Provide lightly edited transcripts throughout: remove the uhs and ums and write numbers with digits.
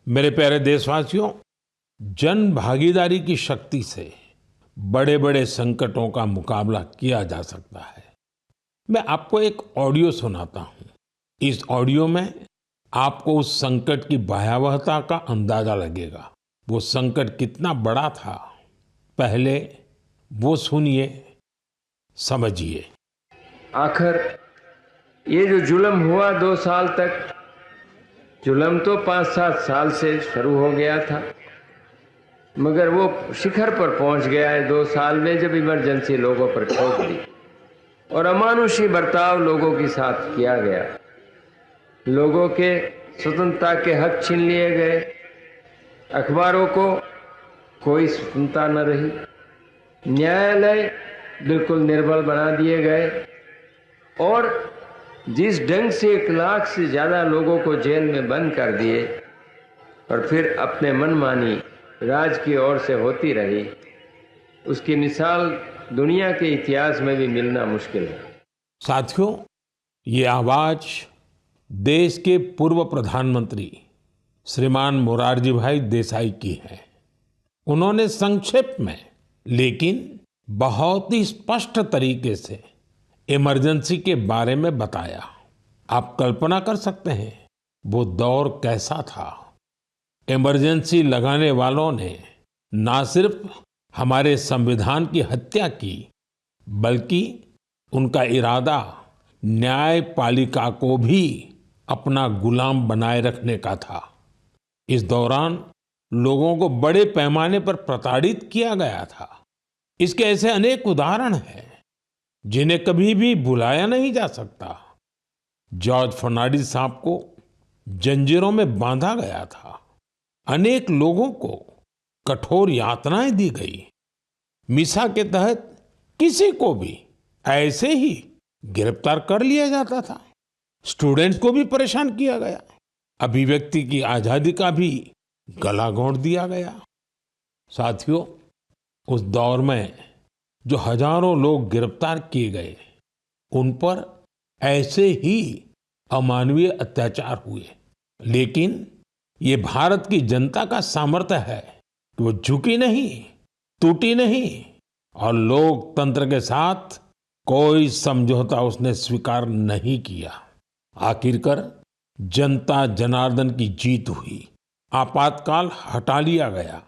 मेरे प्यारे देशवासियों, जन भागीदारी की शक्ति से बड़े बड़े संकटों का मुकाबला किया जा सकता है। मैं आपको एक ऑडियो सुनाता हूं। इस ऑडियो में आपको उस संकट की भयावहता का अंदाजा लगेगा। वो संकट कितना बड़ा था, पहले वो सुनिए, समझिए। आखिर ये जो जुल्म हुआ 2 साल तक, जुल्म तो 5-7 साल से शुरू हो गया था, मगर वो शिखर पर पहुंच गया है 2 साल में, जब इमरजेंसी लोगों पर ठोक दी और अमानुषी बर्ताव लोगों के साथ किया गया। लोगों के स्वतंत्रता के हक छीन लिए गए, अखबारों को कोई स्वतंत्रता न रही, न्यायालय बिल्कुल निर्बल बना दिए गए और जिस ढंग से 1 लाख से ज़्यादा लोगों को जेल में बंद कर दिए और फिर अपने मनमानी राज की ओर से होती रही, उसकी मिसाल दुनिया के इतिहास में भी मिलना मुश्किल है। साथियों, ये आवाज देश के पूर्व प्रधानमंत्री श्रीमान मोरारजी भाई देसाई की है। उन्होंने संक्षेप में लेकिन बहुत ही स्पष्ट तरीके से इमरजेंसी के बारे में बताया। आप कल्पना कर सकते हैं वो दौर कैसा था। इमरजेंसी लगाने वालों ने ना सिर्फ हमारे संविधान की हत्या की, बल्कि उनका इरादा न्यायपालिका को भी अपना गुलाम बनाए रखने का था। इस दौरान लोगों को बड़े पैमाने पर प्रताड़ित किया गया था। इसके ऐसे अनेक उदाहरण हैं जिन्हें कभी भी भुलाया नहीं जा सकता। जॉर्ज फर्नांडिस साहब को जंजीरों में बांधा गया था। अनेक लोगों को कठोर यातनाएं दी गई। मिसा के तहत किसी को भी ऐसे ही गिरफ्तार कर लिया जाता था। स्टूडेंट्स को भी परेशान किया गया। अभिव्यक्ति की आजादी का भी गला घोंट दिया गया। साथियों, उस दौर में जो हजारों लोग गिरफ्तार किए गए, उन पर ऐसे ही अमानवीय अत्याचार हुए। लेकिन ये भारत की जनता का सामर्थ्य है कि वो झुकी नहीं, टूटी नहीं और लोकतंत्र के साथ कोई समझौता उसने स्वीकार नहीं किया। आखिरकार जनता जनार्दन की जीत हुई। आपातकाल हटा लिया गया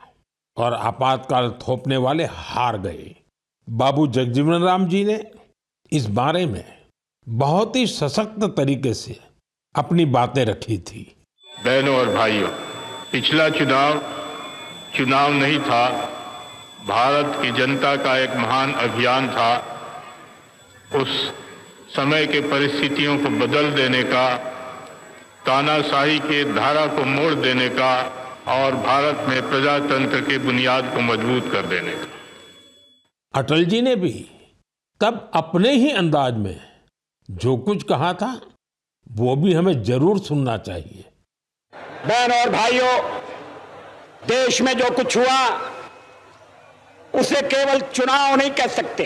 और आपातकाल थोपने वाले हार गए। बाबू जगजीवन राम जी ने इस बारे में बहुत ही सशक्त तरीके से अपनी बातें रखी थी। बहनों और भाइयों, पिछला चुनाव नहीं था, भारत की जनता का एक महान अभियान था। उस समय के परिस्थितियों को बदल देने का, तानाशाही के धारा को मोड़ देने का और भारत में प्रजातंत्र की बुनियाद को मजबूत कर देने का। अटल जी ने भी तब अपने ही अंदाज में जो कुछ कहा था, वो भी हमें जरूर सुनना चाहिए। बहनों और भाइयों, देश में जो कुछ हुआ उसे केवल चुनाव नहीं कह सकते।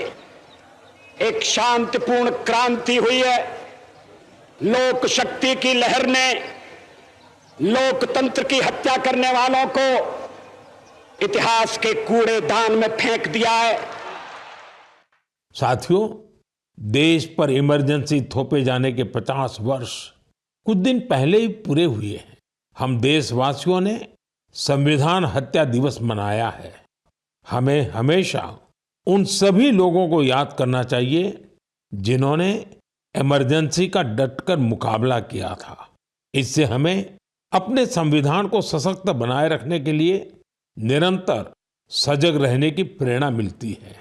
एक शांतिपूर्ण क्रांति हुई है। लोक शक्ति की लहर ने लोकतंत्र की हत्या करने वालों को इतिहास के कूड़ेदान में फेंक दिया है। साथियों, देश पर इमरजेंसी थोपे जाने के 50 वर्ष कुछ दिन पहले ही पूरे हुए हैं। हम देशवासियों ने संविधान हत्या दिवस मनाया है। हमें हमेशा उन सभी लोगों को याद करना चाहिए जिन्होंने इमरजेंसी का डटकर मुकाबला किया था। इससे हमें अपने संविधान को सशक्त बनाए रखने के लिए निरंतर सजग रहने की प्रेरणा मिलती है।